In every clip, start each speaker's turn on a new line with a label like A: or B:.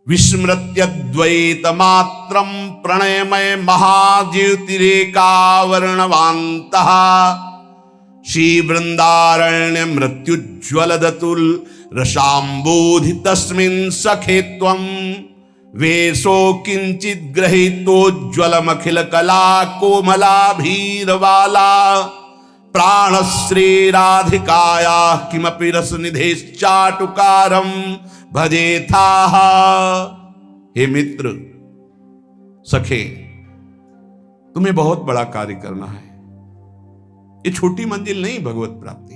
A: विस्मृत्यद्वैत मात्रम प्रणयमय महाज्योतिरेकावर्णवान्तः श्री वृंदारण्य मृत्युज्वल दतुल रसाम्बोधि तस्मिन् सखे त्वं वेशो किंचित ग्रहीतोज्ज्वलमखिल कला कोमलाभीरवाला प्राणश्री राधिकाया किमपि रसनिधेश्चाटुकारं भजेथाः। हे मित्र सखे, तुम्हें बहुत बड़ा कार्य करना है। ये छोटी मंजिल नहीं भगवत प्राप्ति,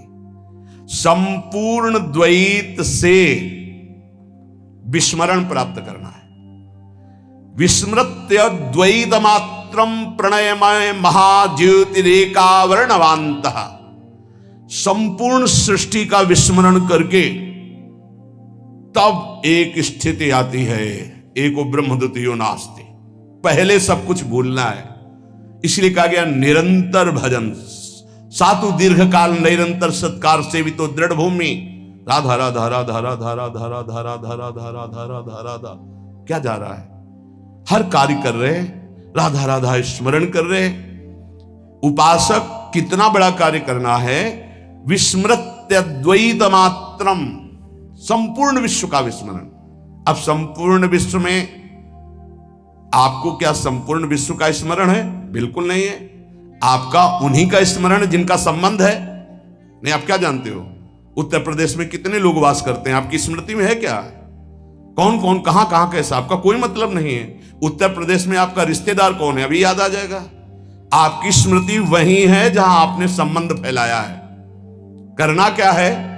A: संपूर्ण द्वैत से विस्मरण प्राप्त करना है। विस्मृत्य द्वैत मात्रम प्रणयमय महाज्योतिरेकावर्णवान्तः, संपूर्ण सृष्टि का विस्मरण करके तब एक स्थिति आती है, एको ब्रह्म द्वितीयो नास्ति। पहले सब कुछ भूलना है, इसलिए कहा गया निरंतर भजन सातु दीर्घ काल निरंतर सत्कार सेवितो दृढ़ भूमि। राधा राधा राधा राधा राधा राधा राधा राधा राधा राधा राधा, क्या जा रहा है? हर कार्य कर रहे, राधा राधा स्मरण कर रहे। उपासक कितना बड़ा कार्य करना है, विस्मृत्य द्वैत मात्रम, संपूर्ण विश्व का विस्मरण। अब संपूर्ण विश्व में आपको क्या संपूर्ण विश्व का स्मरण है? बिल्कुल नहीं है। आपका उन्हीं का स्मरण जिनका संबंध है। नहीं, आप क्या जानते हो उत्तर प्रदेश में कितने लोग वास करते हैं? आपकी स्मृति में है क्या? कौन कौन कहां कहां कैसा, आपका कोई मतलब नहीं है। उत्तर प्रदेश में आपका रिश्तेदार कौन है अभी याद आ जाएगा। आपकी स्मृति वही है जहां आपने संबंध फैलाया है। करना क्या है?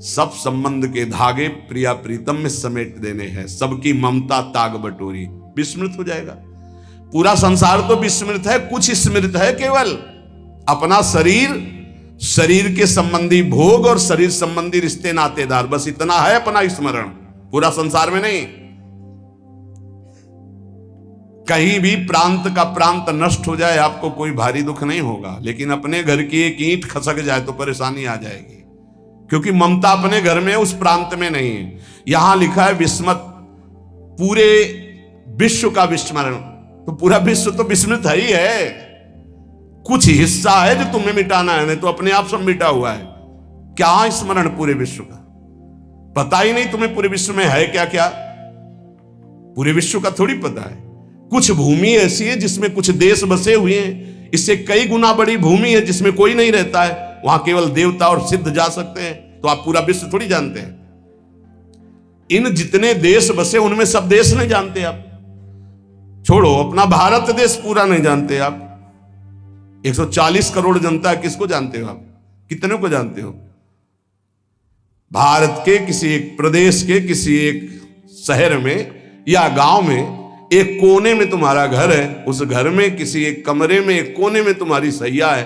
A: सब संबंध के धागे प्रिया प्रीतम में समेट देने हैं। सबकी ममता ताग बटोरी, विस्मृत हो जाएगा। पूरा संसार तो विस्मृत है, कुछ स्मृत है केवल अपना शरीर, शरीर के संबंधी भोग और शरीर संबंधी रिश्ते नातेदार, बस इतना है अपना स्मरण। पूरा संसार में नहीं। कहीं भी प्रांत का प्रांत नष्ट हो जाए आपको कोई भारी दुख नहीं होगा, लेकिन अपने घर की एक ईंट खसक जाए तो परेशानी आ जाएगी, क्योंकि ममता अपने घर में उस प्रांत में नहीं है। यहां लिखा है विस्मत, पूरे विश्व का विस्मरण, तो पूरा विश्व तो विस्मृत है ही है। कुछ हिस्सा है जो तुम्हें मिटाना है, नहीं तो अपने आप सब मिटा हुआ है। क्या स्मरण पूरे विश्व का? पता ही नहीं तुम्हें पूरे विश्व में है क्या क्या। पूरे विश्व का थोड़ी पता है। कुछ भूमि ऐसी है जिसमें कुछ देश बसे हुए हैं, इससे कई गुना बड़ी भूमि है जिसमें कोई नहीं रहता है, वहां केवल देवता और सिद्ध जा सकते हैं। तो आप पूरा विश्व थोड़ी जानते हैं। इन जितने देश बसे उनमें सब देश नहीं जानते आप। छोड़ो, अपना भारत देश पूरा नहीं जानते आप। 140 करोड़ जनता है, किसको जानते हो आप? कितने को जानते हो? भारत के किसी एक प्रदेश के किसी एक शहर में या गांव में एक कोने में तुम्हारा घर है, उस घर में किसी एक कमरे में एक कोने में तुम्हारी सैया है।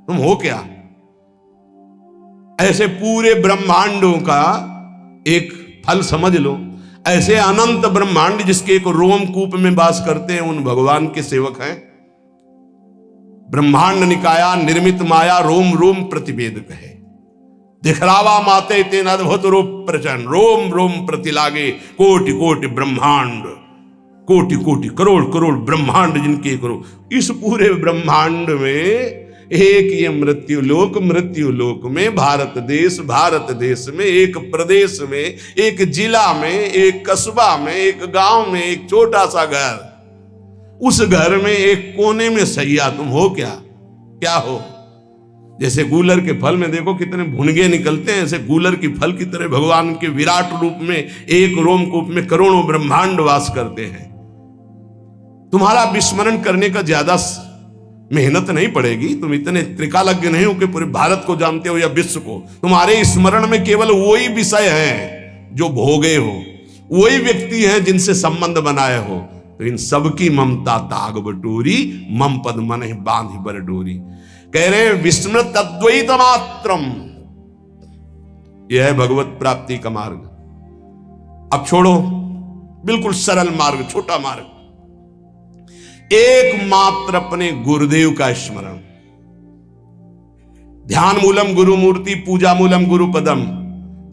A: तुम हो क्या? ऐसे पूरे ब्रह्मांडों का एक फल समझ लो। ऐसे अनंत ब्रह्मांड जिसके एक रोमकूप में वास करते हैं, उन भगवान के सेवक हैं। ब्रह्मांड निकाया निर्मित माया रोम रोम प्रतिवेद कहे, दिखरावा माते तेन अद्भुत रूप प्रचंड, रोम रोम प्रति लागे कोटि कोटि ब्रह्मांड, कोटि कोटि करोड़ करोड़ ब्रह्मांड जिनके करो। इस पूरे ब्रह्मांड में एक ये मृत्यु लोक में भारत देश में एक प्रदेश में, एक जिला में, एक कस्बा में, एक गांव में एक छोटा सा घर, उस घर में एक कोने में सैया। तुम हो क्या? क्या हो? जैसे गूलर के फल में देखो कितने भुनगे निकलते हैं, ऐसे गूलर की फल की तरह भगवान के विराट रूप में एक रोमकूप में करोड़ों ब्रह्मांड वास करते हैं। तुम्हारा विस्मरण करने का ज्यादा मेहनत नहीं पड़ेगी। तुम इतने त्रिकालज्ञ नहीं हो कि पूरे भारत को जानते हो या विश्व को। तुम्हारे स्मरण में केवल वही विषय हैं जो भोगे हो, वही व्यक्ति हैं जिनसे संबंध बनाए हो। तो इन सबकी ममता ताग बटोरी, मम पद मन बांध बर डोरी। कह रहे विस्मृत अद्वैत मात्रम, यह है भगवत प्राप्ति का मार्ग। अब छोड़ो, बिल्कुल सरल मार्ग, छोटा मार्ग, एकमात्र अपने गुरुदेव का स्मरण। ध्यान मूलम गुरु मूर्ति, पूजा मूलम गुरु पदम,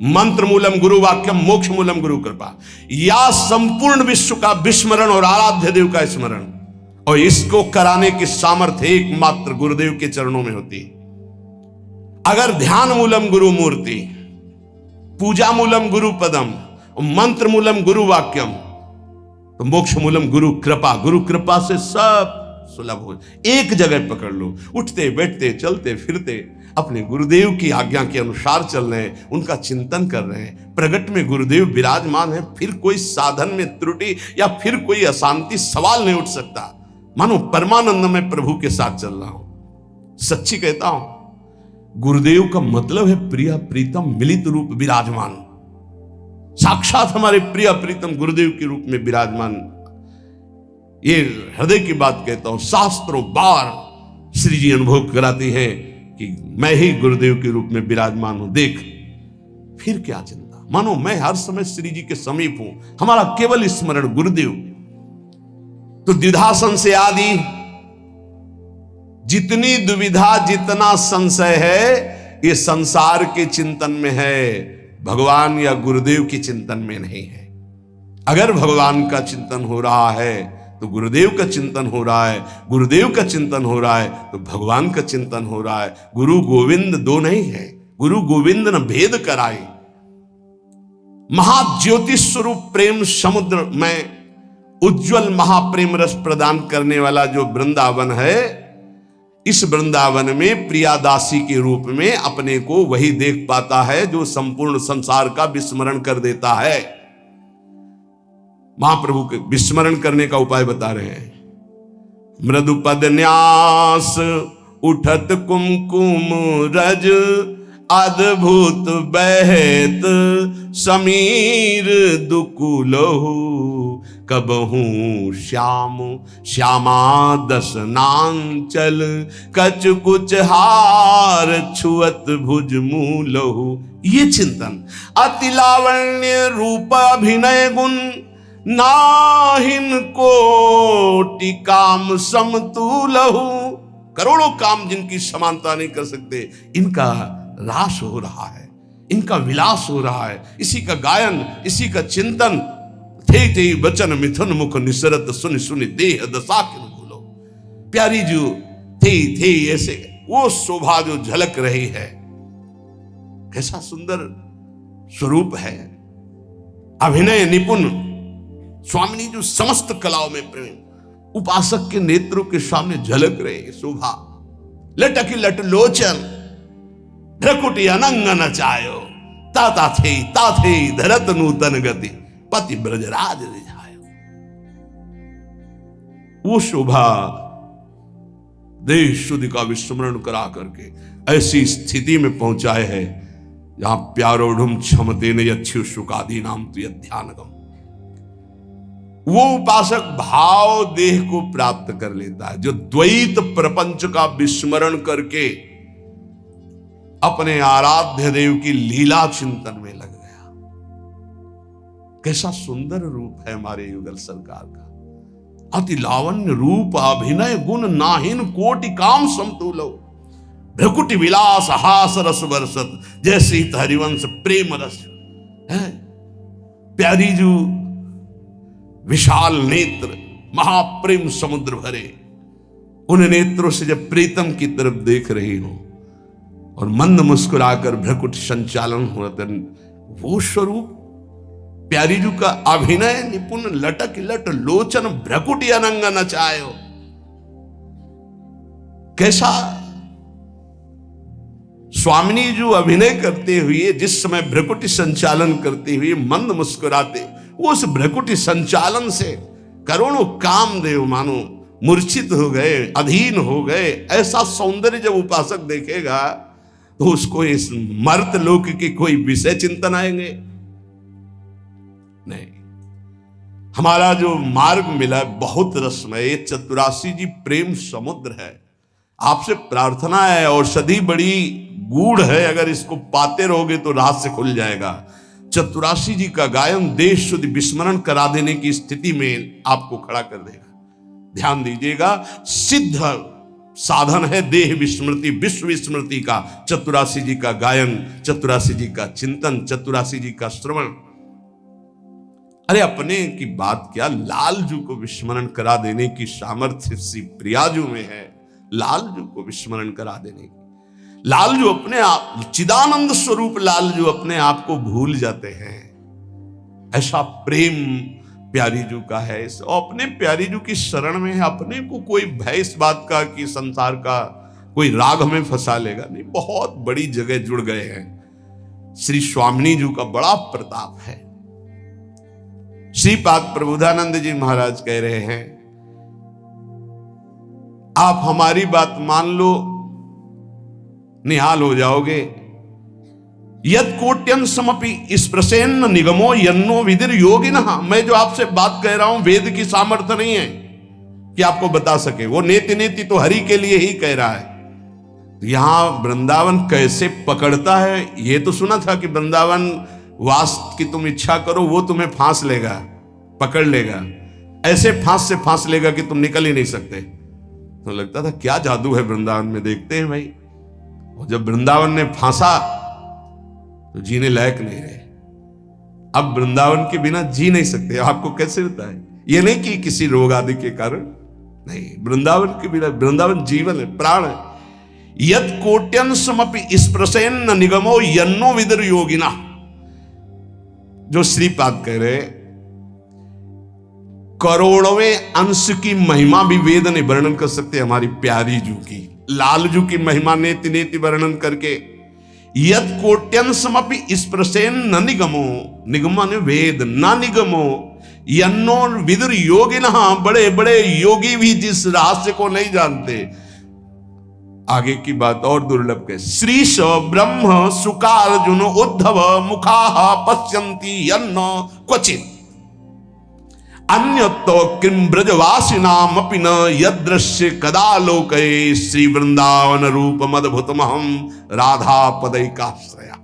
A: मंत्र मूलम गुरु वाक्यम, मोक्ष मूलम गुरु कृपा, या संपूर्ण विश्व का विस्मरण और आराध्य देव का स्मरण, और इसको कराने की सामर्थ्य एकमात्र गुरुदेव के चरणों में होती है। अगर ध्यान मूलम गुरु मूर्ति, पूजा मूलम गुरु पदम, मंत्र मूलम गुरु वाक्यम, तो मोक्ष मूलम गुरु कृपा, गुरु कृपा से सब सुलभ हो। एक जगह पकड़ लो, उठते बैठते चलते फिरते अपने गुरुदेव की आज्ञा के अनुसार चल रहे हैं, उनका चिंतन कर रहे हैं, प्रगट में गुरुदेव विराजमान है, फिर कोई साधन में त्रुटि या फिर कोई अशांति सवाल नहीं उठ सकता। मानो परमानंद में प्रभु के साथ चल रहा हूं। सच्ची कहता हूं, गुरुदेव का मतलब है प्रिय प्रीतम मिलित रूप विराजमान। साक्षात हमारे प्रिय प्रीतम गुरुदेव के रूप में विराजमान। ये हृदय की बात कहता हूं, शास्त्रों बार श्री जी अनुभव कराती है कि मैं ही गुरुदेव के रूप में विराजमान हूं। देख, फिर क्या चिंता, मानो मैं हर समय श्री जी के समीप हूं, हमारा केवल स्मरण गुरुदेव। तो द्विधासन से आदि जितनी दुविधा जितना संशय है, ये संसार के चिंतन में है, भगवान या गुरुदेव के चिंतन में नहीं है। अगर भगवान का चिंतन हो रहा है तो गुरुदेव का चिंतन हो रहा है, गुरुदेव का चिंतन हो रहा है तो भगवान का चिंतन हो रहा है। गुरु गोविंद दो नहीं है, गुरु गोविंद न भेद कराए। महाज्योति स्वरूप प्रेम समुद्र में उज्जवल महाप्रेम रस प्रदान करने वाला जो वृंदावन है, इस वृंदावन में प्रियादासी के रूप में अपने को वही देख पाता है जो संपूर्ण संसार का विस्मरण कर देता है। महाप्रभु के विस्मरण करने का उपाय बता रहे हैं। मृदु पद न्यास उठत कुमकुम रज, अद्भुत बहत समीर दुकुलहु, कबहू श्याम श्यामा दसनांचल, कच कुछ हार छुअत भुज मूलहु। ये चिंतन, अति लावण्य रूप अभिनय गुण, नाहिन कोटि काम समतुलहु। करोड़ों काम जिनकी समानता नहीं कर सकते, इनका रास हो रहा है, इनका विलास हो रहा है, इसी का गायन, इसी का चिंतन। थे थे वचन मिथुन मुख निसरत, सुन सुन देह दशा किन भूलो। प्यारी जो थे ऐसे वो शोभा जो झलक रही है, कैसा सुंदर स्वरूप है। अभिनय निपुण स्वामिनी जो समस्त कलाओं में प्रेम, उपासक के नेत्रों के सामने झलक रहे शोभा। लटकी लट लोचन, भ्रकुटी अनंग नचायो, ताता थे धरत नूतन गति, पति ब्रजराज रिझायो। वो शोभा देश शुद्ध का विस्मरण करा करके ऐसी स्थिति में पहुंचाए है जहां प्यारोढ़ क्षमते न यच्छु सुखादि नाम तु ध्यानगम। वो उपासक भाव देह को प्राप्त कर लेता है जो द्वैत प्रपंच का विस्मरण करके अपने आराध्य देव की लीला चिंतन में लग गया। कैसा सुंदर रूप है हमारे युगल सरकार का। अति लावण्य रूप अभिनय गुण, नाहिन कोटि काम समतुलो, भ्रकुटि विलास हास रस बरसत, जैसे हरिवंश प्रेम रस है। प्यारी जो विशाल नेत्र, महाप्रेम समुद्र भरे, उन नेत्रों से जब प्रीतम की तरफ देख रही हो और मंद मुस्कुराकर भ्रकुट संचालन हो, वो स्वरूप प्यारी जू का अभिनय निपुण, लटक लट लोचन भ्रकुटी अनंग नचायो। कैसा स्वामिनी जो अभिनय करते हुए, जिस समय भ्रकुटी संचालन करते हुए मंद मुस्कुराते, उस भ्रकुटी संचालन से करोड़ों कामदेव मानो मूर्छित हो गए, अधीन हो गए। ऐसा सौंदर्य जब उपासक देखेगा तो उसको इस मर्त लोक के कोई विषय चिंतन आएंगे नहीं। हमारा जो मार्ग मिला बहुत रसमय, चतुरासी जी प्रेम समुद्र है। आपसे प्रार्थना है, औषधि बड़ी गूढ़ है, अगर इसको पाते रहोगे तो रहस्य खुल जाएगा। चतुरासी जी का गायन देश शुद्ध विस्मरण करा देने की स्थिति में आपको खड़ा कर देगा। ध्यान दीजिएगा, सिद्ध साधन है देह विस्मृति, विश्व विस्मृति का, चतुरासी जी का गायन, चतुरासी जी का चिंतन, चतुरासी जी का श्रवण। अरे अपने की बात क्या, लालजू को विस्मरण करा देने की सामर्थ्य श्री प्रियाजू में है। लालजू को विस्मरण करा देने की, लालजू अपने आप, चिदानंद स्वरूप लालजू अपने आप को भूल जाते हैं। ऐसा प्रेम प्यारी जू का है। और अपने प्यारी जू की शरण में है। अपने को कोई भय इस बात का कि संसार का कोई राग हमें फंसा लेगा नहीं। बहुत बड़ी जगह जुड़ गए हैं। श्री स्वामिनी जू का बड़ा प्रताप है। श्रीपाद प्रबोधानंद जी महाराज कह रहे हैं, आप हमारी बात मान लो, निहाल हो जाओगे। यद कोट्यन समपि स्प्रसेन्न निगमो यन्नो विदिर योगिनः। मैं जो आपसे बात कह रहा हूं, वेद की सामर्थ्य नहीं है कि आपको बता सके। वो नेति नेति तो हरि के लिए ही कह रहा है। यहां वृंदावन कैसे पकड़ता है, ये तो सुना था कि वृंदावन वास की तुम इच्छा करो, वो तुम्हें फांस लेगा, पकड़ लेगा। ऐसे फांस से फांस लेगा कि तुम निकल ही नहीं सकते। तो लगता था क्या जादू है वृंदावन में, देखते हैं भाई। और जब वृंदावन ने फांसा तो जीने लायक नहीं रहे। अब वृंदावन के बिना जी नहीं सकते। आपको कैसे होता है, ये नहीं कि किसी रोग आदि के कारण नहीं, वृंदावन के बिना, वृंदावन जीवन है, प्राण है। यद कोट्यन समपि स्प्रसेन्न निगमो यन्नो विदर योगिना। जो श्रीपाद कह रहे, करोड़वें अंश की महिमा भी वेद ने वर्णन कर सकते। हमारी प्यारी जू की, लालजू की महिमा नेति नेति वर्णन करके, यद कोट्यन समपि स्प्रसेन न निगमो, निगम ने वेद, न निगमो यन्नो विदुर योगिनः। बड़े बड़े योगी भी जिस रहस्य को नहीं जानते। आगे की बात और दुर्लभ के, श्रीश ब्रह्म सुकार्जुन उद्धव मुखा पश्यन्ति यन्न क्वचित् अन्यतो किम ब्रजवासिनामपि न यदृश्य कदा लोके। श्री वृंदावन रूप मदभुतमहम राधा पदैकाश्रया।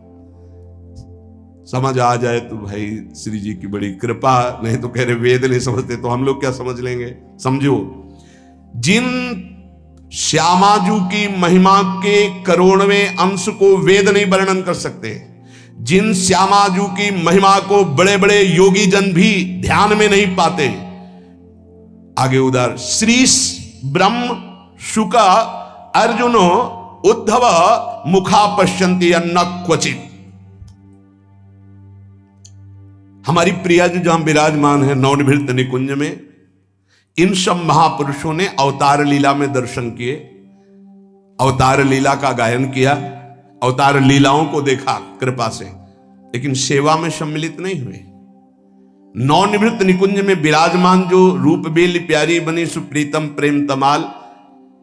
A: समझ आ जाए तो भाई श्री जी की बड़ी कृपा, नहीं तो कह रहे वेद नहीं समझते तो हम लोग क्या समझ लेंगे। समझो, जिन श्यामाजू की महिमा के करोड़वें अंश को वेद नहीं वर्णन कर सकते, जिन श्यामाजू की महिमा को बड़े बड़े योगी जन भी ध्यान में नहीं पाते। आगे उधर श्रीश ब्रह्म शुक अर्जुन उद्धव मुखा पश्यन्ति अन्न क्वचित। हमारी प्रिया जी जहां विराजमान है नवनिभृत निकुंज में, इन सब महापुरुषों ने अवतार लीला में दर्शन किए, अवतार लीला का गायन किया, अवतार लीलाओं को देखा कृपा से, लेकिन सेवा में सम्मिलित नहीं हुए। नवनिभृत निकुंज में विराजमान जो रूप बेली प्यारी बनी सुप्रीतम प्रेम तमाल,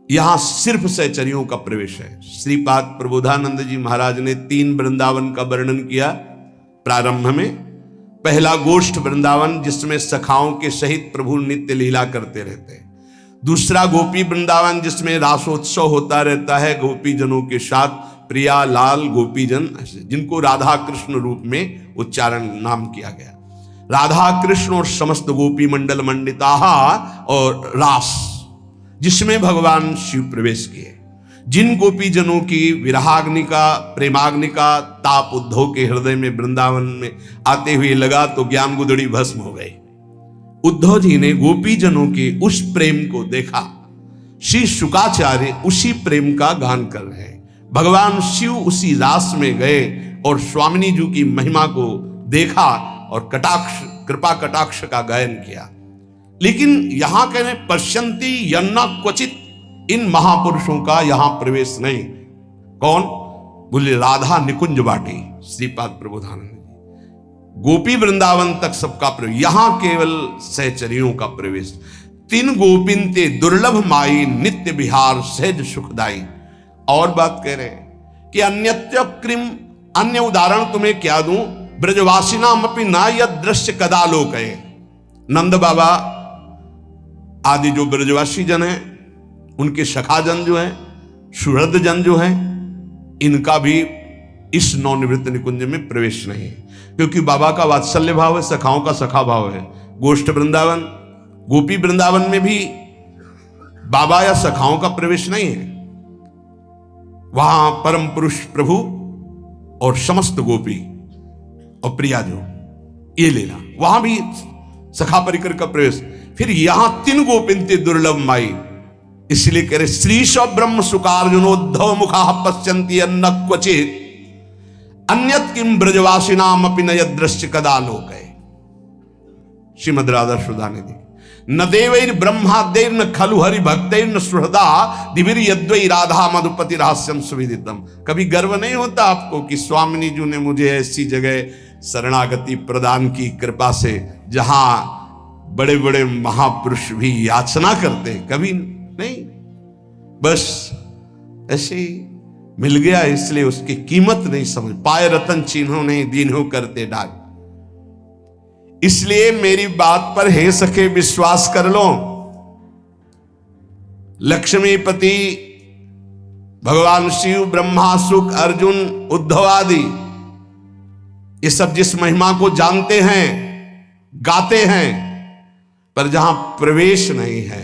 A: यहां सिर्फ सहचरियों का प्रवेश है। श्रीपाद प्रबोधानंद जी महाराज ने 3 वृंदावन का वर्णन किया प्रारंभ में। पहला गोष्ठ वृंदावन, जिसमें सखाओं के सहित प्रभु नित्य लीला करते रहते हैं। दूसरा गोपी वृंदावन, जिसमें रासोत्सव होता रहता है गोपी जनों के साथ, प्रिया लाल गोपीजन, जिनको राधा कृष्ण रूप में उच्चारण नाम किया गया। राधा कृष्ण और समस्त गोपी मंडल मंडिता और रास, जिसमें भगवान शिव प्रवेश किए। जिन गोपी जनों की विरहाग्नि का, प्रेमाग्नि का ताप उद्धव के हृदय में वृंदावन में आते हुए लगा तो ज्ञान गुदड़ी भस्म हो गई। उद्धव जी ने गोपी जनों के उस प्रेम को देखा। श्री शुकाचार्य उसी प्रेम का गान कर रहे हैं। भगवान शिव उसी रास में गए और स्वामिनी जी की महिमा को देखा और कटाक्ष, कृपा कटाक्ष का गायन किया। लेकिन यहां कहने पश्यन्ति यन्ना क्वचित, इन महापुरुषों का यहां प्रवेश नहीं। कौन? बोले राधा निकुंज बाटी श्रीपाद प्रबोधानंद। गोपी वृंदावन तक सबका प्रवेश, यहां केवल सहचरियों का प्रवेश। 3 गोपिन ते दुर्लभ माई नित्य विहार सहज सुखदाई। और बात कह रहे हैं कि अन्यत्य कृम, अन्य उदाहरण तुम्हें क्या दूं, ब्रजवासिनाम अपि ना यद दृश्य कदा लोके। नंद बाबा आदि जो ब्रजवासी जन हैं, उनके सखाजन जो हैं, सुहृद जन जो हैं, इनका भी इस नवनिवृत्त निकुंज में प्रवेश नहीं है, क्योंकि बाबा का वात्सल्य भाव है, सखाओं का सखा भाव है। गोष्ठ वृंदावन, गोपी वृंदावन में भी बाबा या सखाओं का प्रवेश नहीं है। वहां परम पुरुष प्रभु और समस्त गोपी और प्रिया जो ये लीला, वहां भी सखा परिकर का प्रवेश। फिर यहां तीन गोपिंते दुर्लभ माई, इसलिए कह रहे श्रीश ब्रह्म सुकार्जुनोद्धव मुखा पश्यन्ति अन्न क्वचित अन्यत किम ब्रजवासिनाम अपि न यदृश्य कदा लोक है। श्रीमद राधा सुधानिधि। न देवैर ब्रह्माद्यैर न खलु हरि भक्तैर न सुहृदा दिविर यद्वै राधा मधुपति रहस्यम सुविदितम। कभी गर्व नहीं होता आपको कि स्वामिनी जी ने मुझे ऐसी जगह शरणागति प्रदान की कृपा से जहां बड़े बड़े महापुरुष भी याचना करते? कभी नहीं, बस ऐसे ही मिल गया, इसलिए उसकी कीमत नहीं समझ पाए। रतन चिन्हों नहीं दीन्हों करते डाक। इसलिए मेरी बात पर हे सके विश्वास कर लो। लक्ष्मीपति भगवान शिव, ब्रह्मा, शुक, अर्जुन, उद्धव आदि ये सब जिस महिमा को जानते हैं, गाते हैं, पर जहां प्रवेश नहीं है,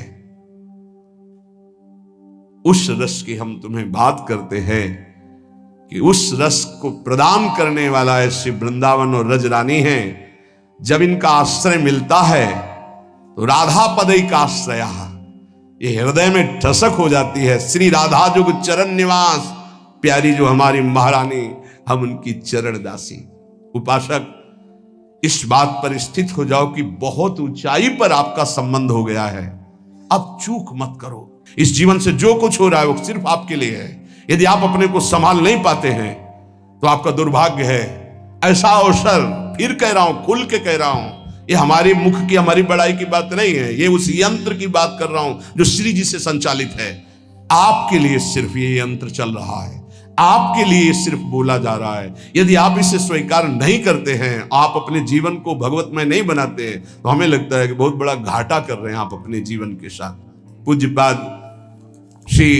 A: उस रस की हम तुम्हें बात करते हैं कि उस रस को प्रदान करने वाला ऐसी वृंदावन और रजरानी है। जब इनका आश्रय मिलता है तो राधा पदई का आश्रय ये हृदय में ठसक हो जाती है। श्री राधा जुग चरण निवास, प्यारी जो हमारी महारानी, हम उनकी चरण दासी। उपासक, इस बात पर स्थित हो जाओ कि बहुत ऊंचाई पर आपका संबंध हो गया है। अब चूक मत करो। इस जीवन से जो कुछ हो रहा है वो सिर्फ आपके लिए है। यदि आप अपने को संभाल नहीं पाते हैं तो आपका दुर्भाग्य है। ऐसा अवसर, फिर कह रहा हूं, खुल के कह रहा हूं, ये हमारे मुख की, हमारी बड़ाई की बात नहीं है, ये उस यंत्र की बात कर रहा हूं जो श्री जी से संचालित है। आपके लिए सिर्फ ये यंत्र चल रहा है, आपके लिए सिर्फ बोला जा रहा है। यदि आप इसे स्वीकार नहीं करते हैं, आप अपने जीवन को भगवतमय नहीं बनाते, तो हमें लगता है कि बहुत बड़ा घाटा कर रहे हैं आप अपने जीवन के साथ। पूज्यपाद श्री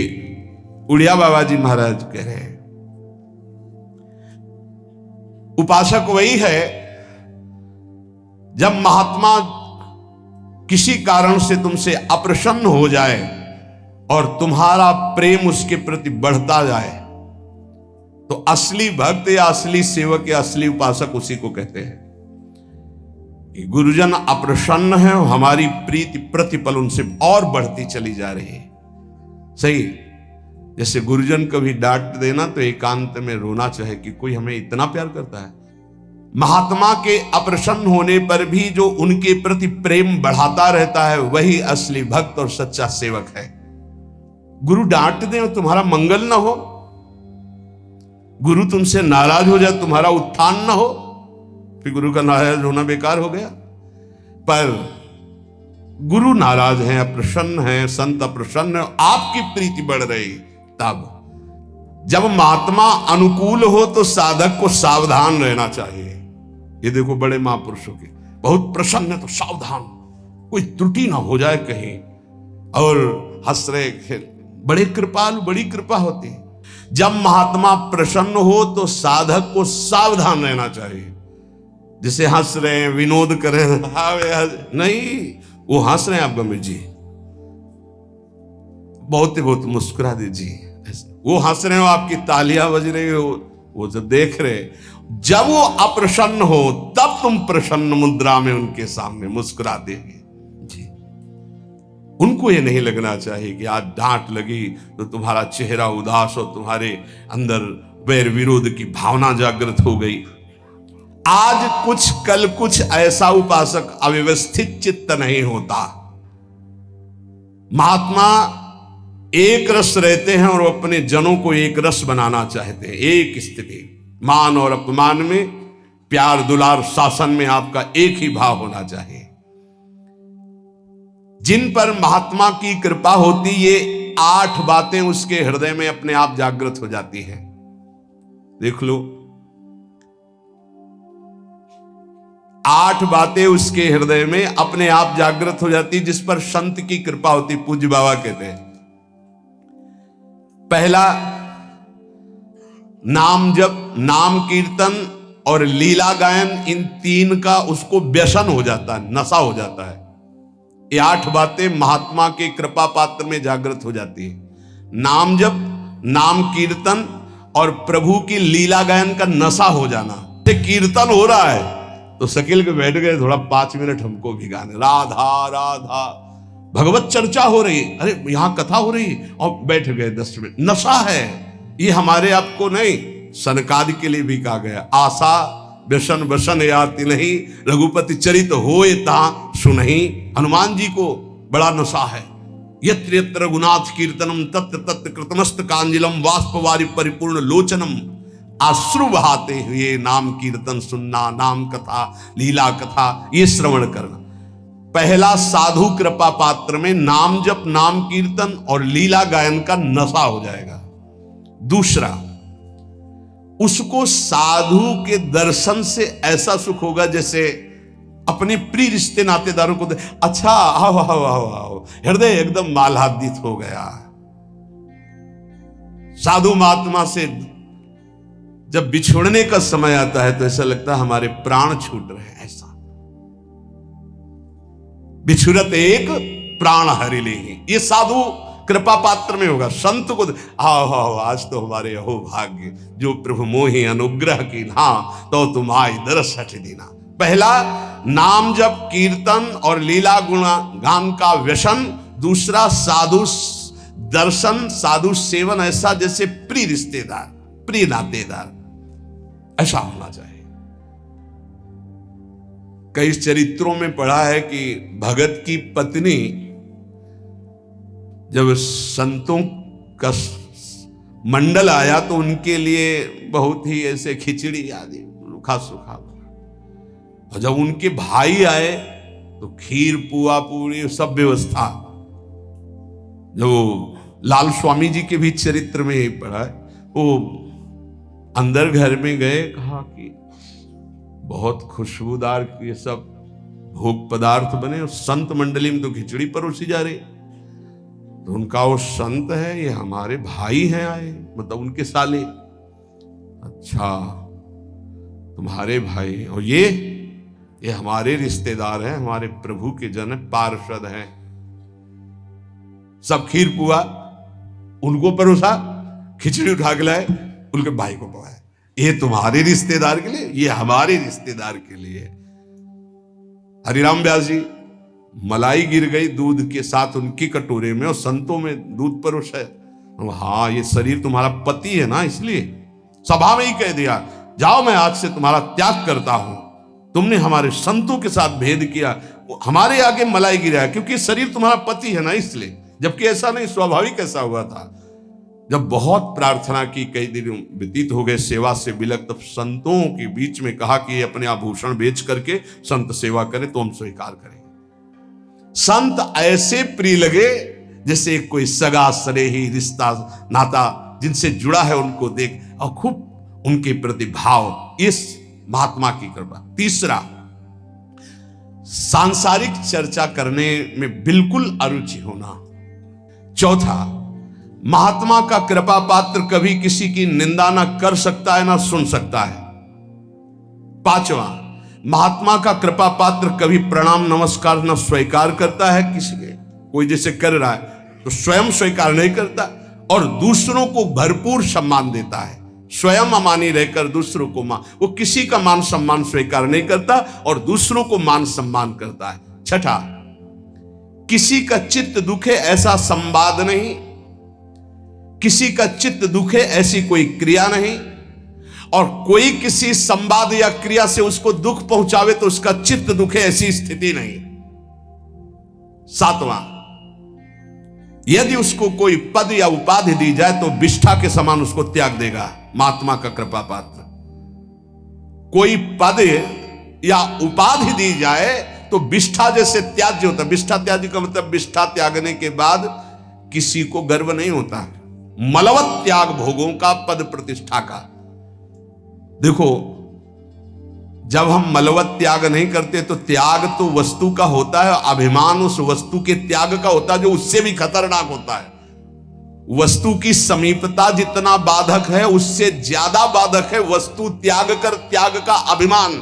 A: उड़िया बाबा जी महाराज कह रहे हैं, उपासक वही है जब महात्मा किसी कारण से तुमसे अप्रसन्न हो जाए और तुम्हारा प्रेम उसके प्रति बढ़ता जाए, तो असली भक्त या असली सेवक या असली उपासक उसी को कहते हैं कि गुरुजन अप्रसन्न है और हमारी प्रीति प्रतिपल उनसे और बढ़ती चली जा रही है। सही, जैसे गुरुजन कभी डांट देना तो एकांत में रोना चाहे कि कोई हमें इतना प्यार करता है। महात्मा के अप्रसन्न होने पर भी जो उनके प्रति प्रेम बढ़ाता रहता है, वही असली भक्त और सच्चा सेवक है। गुरु डांट दे और तुम्हारा मंगल ना हो, गुरु तुमसे नाराज हो जाए, तुम्हारा उत्थान ना हो, फिर गुरु का नाराज होना बेकार हो गया। पर गुरु नाराज हैं, अप्रसन्न हैं, संत अप्रसन्न है, आपकी प्रीति बढ़ रही, तब जब महात्मा अनुकूल हो तो साधक को सावधान रहना चाहिए। ये देखो बड़े महापुरुषों के, बहुत प्रसन्न है तो सावधान, कोई त्रुटि ना हो जाए कहीं, और हंस रहे, बड़े कृपालु, बड़ी कृपा होती है। जब महात्मा प्रसन्न हो तो साधक को सावधान रहना चाहिए। जिसे हंस रहे हैं, विनोद कर रहे हैं, नहीं, वो हंस रहे हैं, आप गंभीर जी बहुत मुस्कुरा दीजिए। वो हंस रहे हो, आपकी तालियां बज रही हो, वो जब देख रहे, जब वो अप्रसन्न हो तब तुम प्रसन्न मुद्रा में उनके सामने मुस्कुरा देंगे जी। उनको ये नहीं लगना चाहिए कि आज डांट लगी तो तुम्हारा चेहरा उदास हो, तुम्हारे अंदर वैर विरोध की भावना जागृत हो गई। आज कुछ कल कुछ, ऐसा उपासक अव्यवस्थित चित्त नहीं होता। महात्मा एक रस रहते हैं और अपने जनों को एक रस बनाना चाहते हैं। एक स्थिति, मान और अपमान में, प्यार दुलार शासन में आपका एक ही भाव होना चाहिए। जिन पर महात्मा की कृपा होती, ये 8 बातें उसके हृदय में अपने आप जागृत हो जाती हैं। देख लो, 8 बातें उसके हृदय में अपने आप जागृत हो जाती, जिस पर संत की कृपा होती। पूज्य बाबा कहते हैं, पहला नाम जप, नाम कीर्तन और लीला गायन, इन 3 का उसको व्यसन हो जाता है, नशा हो जाता है। ये 8 बातें महात्मा के कृपा पात्र में जागृत हो जाती है। नाम जप, नाम कीर्तन और प्रभु की लीला गायन का नशा हो जाना। कीर्तन हो रहा है तो शकील के बैठ गए, थोड़ा 5 मिनट हमको भी गाने, राधा राधा, भगवत चर्चा हो रही, अरे यहां कथा हो रही और बैठ गए 10 मिनट। नशा है ये, हमारे आपको नहीं, सनकादि के लिए भी कहा गया, आशा व्यसन वसन याति नहीं, रघुपति चरित होए ता सुनहि। हनुमान जी को बड़ा नशा है। यत्र यत्र रघुनाथ कीर्तनम तत्र तत्र कृतमस्त कांजिलम वाष्पवारि परिपूर्ण लोचनम। आश्रु बहाते हुए नाम कीर्तन सुनना, नाम कथा, लीला कथा ये श्रवण करना। पहला साधु कृपा पात्र में नाम जप, नाम कीर्तन और लीला गायन का नशा हो जाएगा। दूसरा, उसको साधु के दर्शन से ऐसा सुख होगा जैसे अपने प्रिय रिश्ते नातेदारों को अच्छा आओ आओ आओ आओ, हृदय एकदम मालादित हो गया। साधु महात्मा से जब बिछोड़ने का समय आता है तो ऐसा लगता है हमारे प्राण छूट रहे हैं। ऐसा बिछुरत एक प्राण हरि ले, ये साधु कृपा पात्र में होगा। संत को आओ आओ आज तो हमारे अहो भाग्य, जो प्रभु मोहि अनुग्रह की ना तो तुम आई दरस हट देना। पहला नाम जप कीर्तन और लीला गुणा गान का व्यसन। दूसरा साधु दर्शन, साधु सेवन, ऐसा जैसे प्रिय रिश्तेदार, प्रिय नातेदार, ऐसा होना चाहिए। कई चरित्रों में पढ़ा है कि भगत की पत्नी जब संतों का मंडल आया तो उनके लिए बहुत ही ऐसे खिचड़ी आदि रूखा सूखा, और जब उनके भाई आए तो खीर पुआ पूरी सब व्यवस्था। जो लाल स्वामी जी के भी चरित्र में यही पढ़ा है, वो अंदर घर में गए, कहा कि बहुत खुशबूदार ये सब भोग पदार्थ बने और संत मंडली में तो खिचड़ी परोसी जा रही। तो उनका वो संत है, ये हमारे भाई हैं आए, मतलब उनके साले। अच्छा तुम्हारे भाई, और ये हमारे रिश्तेदार हैं, हमारे प्रभु के जन पार्षद हैं। सब खीर पुआ उनको परोसा, खिचड़ी उठा के लाए उनके भाई को पकाया। ये तुम्हारे रिश्तेदार के लिए, ये हमारे रिश्तेदार के लिए। हरिराम व्यास जी, मलाई गिर गई दूध के साथ उनकी कटोरे में और संतों में दूध परोसा है। हाँ ये शरीर तुम्हारा पति है ना, इसलिए सभा में ही कह दिया, जाओ मैं आज से तुम्हारा त्याग करता हूं। तुमने हमारे संतों के साथ भेद किया, हमारे आगे मलाई गिरा है, क्योंकि शरीर तुम्हारा पति है ना इसलिए। जबकि ऐसा नहीं, स्वाभाविक ऐसा हुआ था। जब बहुत प्रार्थना की, कई दिन व्यतीत हो गए सेवा से बिलक, तब संतों के बीच में कहा कि अपने आभूषण बेच करके संत सेवा करे तो हम स्वीकार करेंगे। संत ऐसे प्रिय लगे जैसे कोई सगा सनेही रिश्ता नाता जिनसे जुड़ा है, उनको देख और खूब उनके प्रति भाव, इस महात्मा की कृपा। तीसरा, सांसारिक चर्चा करने में बिल्कुल अरुचि होना। चौथा, महात्मा का कृपा पात्र कभी किसी की निंदा ना कर सकता है ना सुन सकता है। पांचवा, महात्मा का कृपा पात्र कभी प्रणाम नमस्कार न स्वीकार करता है किसी के, कोई जैसे कर रहा है तो स्वयं स्वीकार नहीं करता, और दूसरों को भरपूर सम्मान देता है। स्वयं अमानी रहकर दूसरों को वो किसी का मान सम्मान स्वीकार नहीं करता और दूसरों को मान सम्मान करता है। छठा, किसी का चित्त दुखे ऐसा संवाद नहीं, किसी का चित्त दुखे ऐसी कोई क्रिया नहीं, और कोई किसी संवाद या क्रिया से उसको दुख पहुंचावे तो उसका चित्त दुखे ऐसी स्थिति नहीं। सातवां, यदि उसको कोई पद या उपाधि दी जाए तो विष्ठा के समान उसको त्याग देगा महात्मा का कृपा पात्र। कोई पद या उपाधि दी जाए तो विष्ठा जैसे त्याज्य होता है। विष्ठा त्याज्य का मतलब विष्ठा त्यागने के बाद किसी को गर्व नहीं होता। मलवत त्याग भोगों का, पद प्रतिष्ठा का। देखो, जब हम मलवत त्याग नहीं करते तो त्याग तो वस्तु का होता है, अभिमान उस वस्तु के त्याग का होता है जो उससे भी खतरनाक होता है। वस्तु की समीपता जितना बाधक है उससे ज्यादा बाधक है वस्तु त्याग कर त्याग का अभिमान।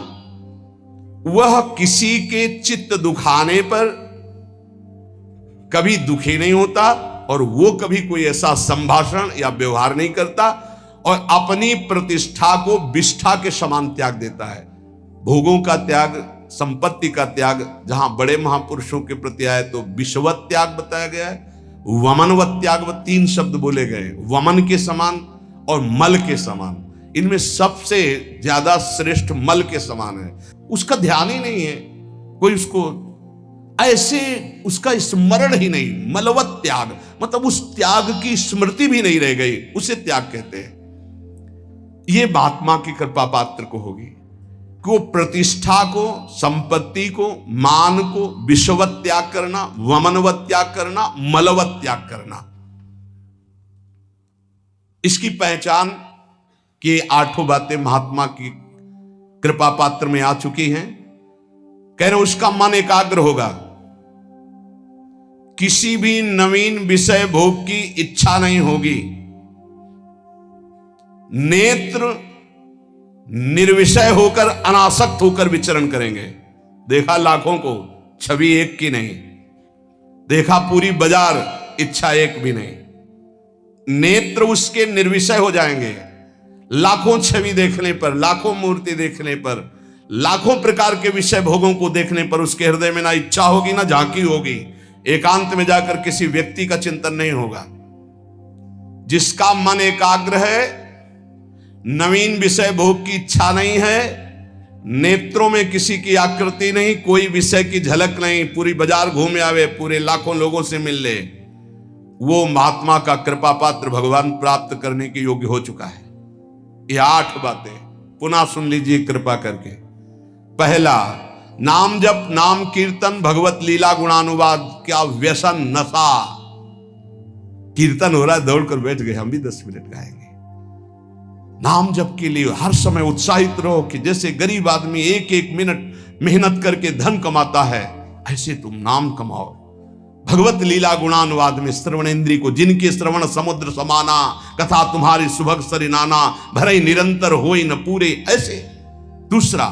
A: वह किसी के चित्त दुखाने पर कभी दुखी नहीं होता और वो कभी कोई ऐसा संभाषण या व्यवहार नहीं करता और अपनी प्रतिष्ठा को विष्ठा के समान त्याग देता है। भोगों का त्याग, संपत्ति का त्याग जहां बड़े महापुरुषों के प्रति आए तो विषवत त्याग बताया गया है, वमनवत त्याग, 3 शब्द बोले गए, वमन के समान और मल के समान। इनमें सबसे ज्यादा श्रेष्ठ मल के समान है। उसका ध्यान ही नहीं है, कोई उसको ऐसे उसका स्मरण ही नहीं। मलवत त्याग मतलब उस त्याग की स्मृति भी नहीं रह गई, उसे त्याग कहते हैं। यह महात्मा की कृपा पात्र को होगी कि वो प्रतिष्ठा को, संपत्ति को, मान को विषवत त्याग करना, वमनवत त्याग करना, मलवत त्याग करना। इसकी पहचान कि 8 बातें महात्मा की कृपा पात्र में आ चुकी हैं। कह रहे उसका मन एकाग्र होगा, किसी भी नवीन विषय भोग की इच्छा नहीं होगी, नेत्र निर्विषय होकर अनासक्त होकर विचरण करेंगे। देखा लाखों को, छवि एक की नहीं, देखा पूरी बाजार, इच्छा एक भी नहीं। नेत्र उसके निर्विषय हो जाएंगे। लाखों छवि देखने पर, लाखों मूर्ति देखने पर, लाखों प्रकार के विषय भोगों को देखने पर उसके हृदय में ना इच्छा होगी ना झांकी होगी। एकांत में जाकर किसी व्यक्ति का चिंतन नहीं होगा। जिसका मन एकाग्र है, नवीन विषय भोग की इच्छा नहीं है, नेत्रों में किसी की आकृति नहीं, कोई विषय की झलक नहीं, पूरी बाजार घूम आवे, पूरे लाखों लोगों से मिल ले, वो महात्मा का कृपा पात्र भगवान प्राप्त करने के योग्य हो चुका है। ये 8 बातें पुनः सुन लीजिए कृपा करके। पहला, नाम जप, नाम कीर्तन, भगवत लीला गुणानुवाद। क्या व्यसन, नशा। कीर्तन हो रहा है, दौड़कर बैठ गए, हम भी 10 मिनट गाएंगे। नाम जप के लिए हर समय उत्साहित रहो कि जैसे गरीब आदमी 1-1 मिनट मेहनत करके धन कमाता है, ऐसे तुम नाम कमाओ। भगवत लीला गुणानुवाद में श्रवणेन्द्रिय को, जिनके श्रवण समुद्र समाना, कथा तुम्हारी सुभग सरिनाना, भरे निरंतर होई न पूरे, ऐसे। दूसरा,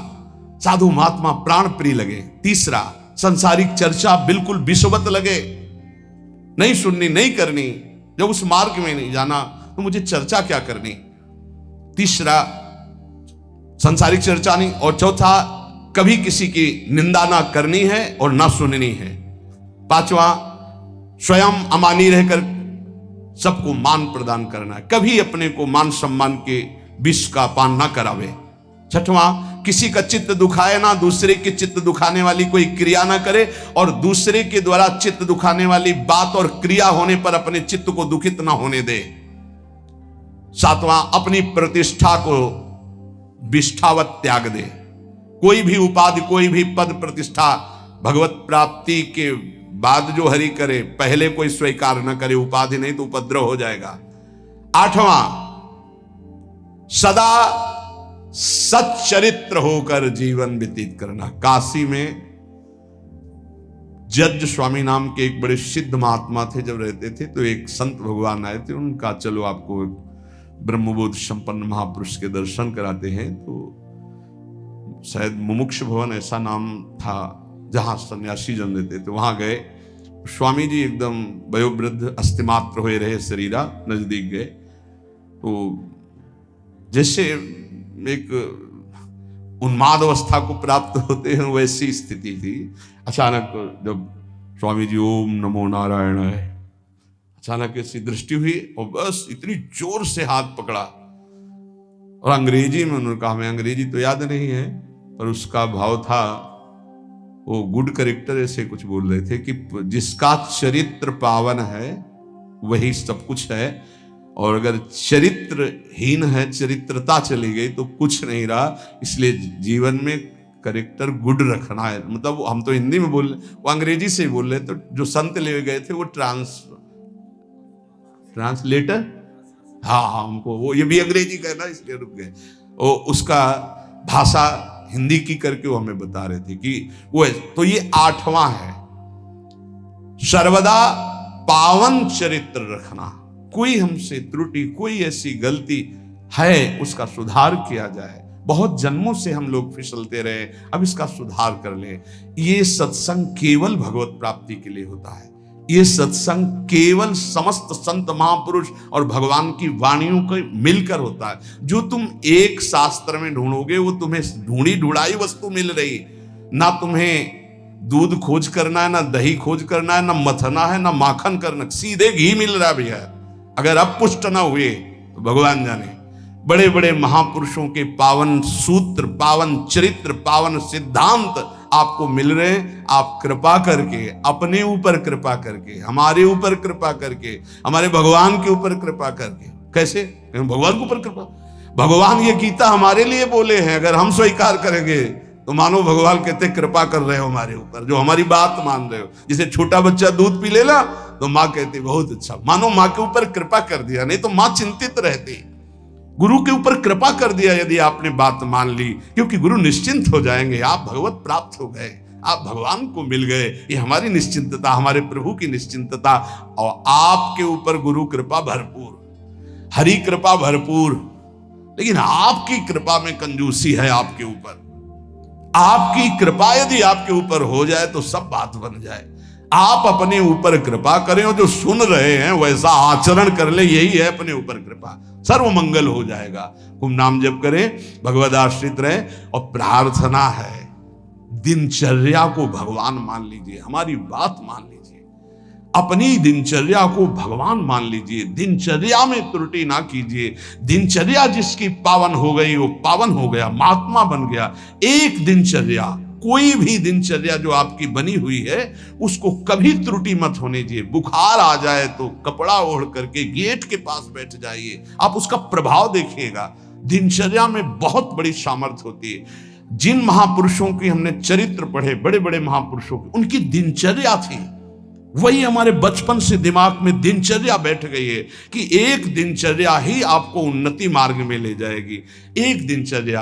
A: साधु महात्मा प्राण प्रिय लगे। तीसरा, संसारिक चर्चा बिल्कुल विषवत लगे, नहीं सुननी, नहीं करनी। जब उस मार्ग में नहीं जाना तो मुझे चर्चा क्या करनी। तीसरा, संसारिक चर्चा नहीं। और चौथा, कभी किसी की निंदा ना करनी है और ना सुननी है। पांचवा, स्वयं अमानी रहकर सबको मान प्रदान करना है, कभी अपने को मान सम्मान के विष का पान ना करावे। छठवां, किसी का चित्त दुखाए ना, दूसरे के चित्त दुखाने वाली कोई क्रिया ना करे और दूसरे के द्वारा चित्त दुखाने वाली बात और क्रिया होने पर अपने चित्त को दुखित ना होने दे। सातवां, अपनी प्रतिष्ठा को विष्ठावत त्याग दे। कोई भी उपाधि, कोई भी पद प्रतिष्ठा भगवत प्राप्ति के बाद जो हरि करे, पहले कोई स्वीकार न करे। उपाधि नहीं तो उपद्रव हो जाएगा। 8वां, सदा सच्चरित्र होकर जीवन व्यतीत करना। काशी में जज स्वामी नाम के एक बड़े सिद्ध महात्मा थे, जब रहते थे तो एक संत भगवान आए थे, उनका चलो आपको ब्रह्मबोध संपन्न महापुरुष के दर्शन कराते हैं। तो शायद मुमुक्ष भवन ऐसा नाम था जहां सन्यासी जन रहते थे, वहां गए। स्वामी जी एकदम वयोवृद्ध, अस्थिमात्र हुए रहे शरीरा, नजदीक गए तो जैसे एक उन्माद अवस्था को प्राप्त होते हैं वैसी स्थिति थी। अचानक जब स्वामी जी ओम नमो नारायण है, अचानक ऐसी दृष्टि हुई और बस इतनी जोर से हाथ पकड़ा और अंग्रेजी में उन्होंने कहा, हमें अंग्रेजी तो याद नहीं है पर उसका भाव था, वो गुड करेक्टर ऐसे कुछ बोल रहे थे कि जिसका चरित्र पावन है वही सब कुछ है, और अगर चरित्रहीन है, चरित्रता चली गई तो कुछ नहीं रहा। इसलिए जीवन में करेक्टर गुड रखना है। मतलब हम तो हिंदी में बोल रहे, वो अंग्रेजी से बोल रहे, तो जो संत ले गए थे वो ट्रांसलेटर, हाँ हमको वो ये भी अंग्रेजी कहना, इसलिए रुक गए। वो उसका भाषा हिंदी की करके वो हमें बता रहे थे कि वो है। तो ये 8वां है, सर्वदा पावन चरित्र रखना। कोई हमसे त्रुटि, कोई ऐसी गलती है उसका सुधार किया जाए। बहुत जन्मों से हम लोग फिसलते रहे, अब इसका सुधार कर ले। ये सत्संग केवल भगवत प्राप्ति के लिए होता है। ये सत्संग केवल समस्त संत महापुरुष और भगवान की वाणियों को मिलकर होता है। जो तुम एक शास्त्र में ढूंढोगे वो तुम्हें ढूंढी ढूंढाई वस्तु मिल रही। ना तुम्हें दूध खोज करना है, ना दही खोज करना है, ना मथना है, ना माखन करना, सीधे घी मिल रहा भैया। अगर अब पुष्ट ना हुए तो भगवान जाने। बड़े बड़े महापुरुषों के पावन सूत्र, पावन चरित्र, पावन सिद्धांत आपको मिल रहे हैं। आप कृपा करके, अपने ऊपर कृपा करके, हमारे ऊपर कृपा करके, हमारे भगवान के ऊपर कृपा करके। कैसे? भगवान के ऊपर कृपा। भगवान ये गीता हमारे लिए बोले हैं, अगर हम स्वीकार करेंगे तो मानो भगवान कहते कृपा कर रहे हो हमारे ऊपर, जो हमारी बात मान रहे हो। जैसे छोटा बच्चा दूध पी लेना तो माँ कहती बहुत अच्छा, मानो माँ के ऊपर कृपा कर दिया, नहीं तो माँ चिंतित रहती। गुरु के ऊपर कृपा कर दिया यदि आपने बात मान ली, क्योंकि गुरु निश्चिंत हो जाएंगे। आप भगवत प्राप्त हो गए, आप भगवान को मिल गए। ये हमारी निश्चिंतता, हमारे प्रभु की निश्चिंतता। और आपके ऊपर गुरु कृपा भरपूर, हरि कृपा भरपूर, लेकिन आपकी कृपा में कंजूसी है। आपके ऊपर, आपकी कृपा यदि आपके ऊपर हो जाए तो सब बात बन जाए। आप अपने ऊपर कृपा करें और जो सुन रहे हैं वैसा आचरण कर ले, यही है अपने ऊपर कृपा। सर्व मंगल हो जाएगा। खूब नाम जप करें, भगवद आश्रित रहे। और प्रार्थना है, दिनचर्या को भगवान मान लीजिए, हमारी बात मान लीजिए, अपनी दिनचर्या को भगवान मान लीजिए। दिनचर्या में त्रुटि ना कीजिए। दिनचर्या जिसकी पावन हो गई वो पावन हो गया, महात्मा बन गया। एक दिनचर्या, कोई भी दिनचर्या जो आपकी बनी हुई है उसको कभी त्रुटि मत होने दीजिए। बुखार आ जाए तो कपड़ा ओढ़ करके गेट के पास बैठ जाइए, आप उसका प्रभाव देखिएगा। दिनचर्या में बहुत बड़ी सामर्थ्य होती है। जिन महापुरुषों की हमने चरित्र पढ़े, बड़े बड़े महापुरुषों की, उनकी दिनचर्या थी, वही हमारे बचपन से दिमाग में दिनचर्या बैठ गई है कि एक दिनचर्या ही आपको उन्नति मार्ग में ले जाएगी। एक दिनचर्या,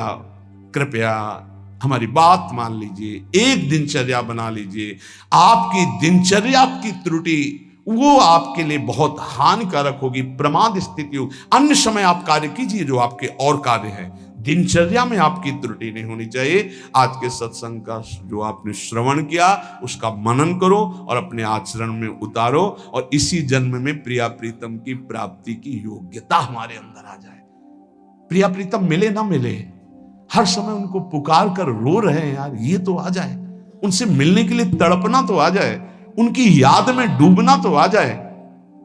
A: कृपया हमारी बात मान लीजिए, एक दिनचर्या बना लीजिए। आपकी दिनचर्या की त्रुटि वो आपके लिए बहुत हानिकारक होगी, प्रमाद स्थिति होगी। अन्य समय आप कार्य कीजिए जो आपके और कार्य हैं, दिनचर्या में आपकी त्रुटि नहीं होनी चाहिए। आज के सत्संग का जो आपने श्रवण किया उसका मनन करो और अपने आचरण में उतारो, और इसी जन्म में प्रिया प्रीतम की प्राप्ति की योग्यता हमारे अंदर आ जाए। प्रिया प्रीतम मिले ना मिले, हर समय उनको पुकार कर रो रहे हैं यार, ये तो आ जाए। उनसे मिलने के लिए तड़पना तो आ जाए, उनकी याद में डूबना तो आ जाए।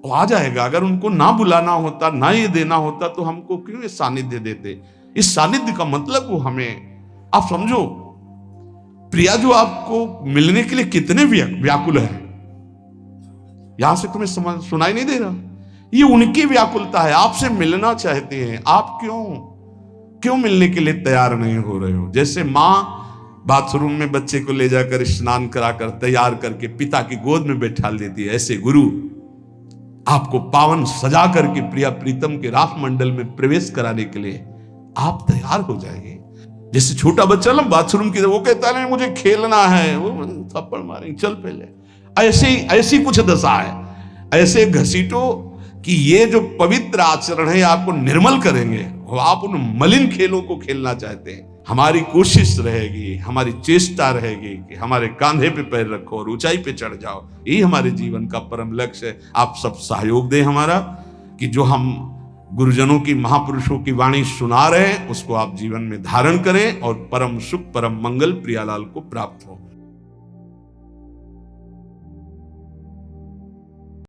A: वो आ जाएगा। अगर उनको ना बुलाना होता, ना ये देना होता तो हमको क्यों ये सानिध्य देते। इस सानिध्य का मतलब वो हमें, आप समझो, प्रिया जो आपको मिलने के लिए कितने व्याकुल है, यहां से तुम्हें सुनाई नहीं दे रहा, ये उनकी व्याकुलता है। आपसे मिलना चाहते हैं, आप क्यों मिलने के लिए तैयार नहीं हो रहे हो। जैसे माँ बाथरूम में बच्चे को ले जाकर स्नान कराकर तैयार करके पिता की गोद में बैठा देती है, ऐसे गुरु आपको पावन सजा करके प्रिया प्रीतम के रास मंडल में प्रवेश कराने के लिए आप तैयार हो जाएंगे। जैसे छोटा बच्चा ना बाथरूम की, वो कहता है मुझे खेलना है, वो थप्पड़ मारेंगे, चल पहले। ऐसी कुछ दशा है। ऐसे घसीटो कि ये जो पवित्र आचरण है आपको निर्मल करेंगे। आप उन मलिन खेलों को खेलना चाहते हैं। हमारी कोशिश रहेगी, हमारी चेष्टा रहेगी कि हमारे कांधे पे पैर रखो और ऊंचाई पे चढ़ जाओ। यही हमारे जीवन का परम लक्ष्य है। आप सब सहयोग दें हमारा, कि जो हम गुरुजनों की, महापुरुषों की वाणी सुना रहे हैं उसको आप जीवन में धारण करें और परम सुख, परम मंगल प्रियालाल को प्राप्त हो।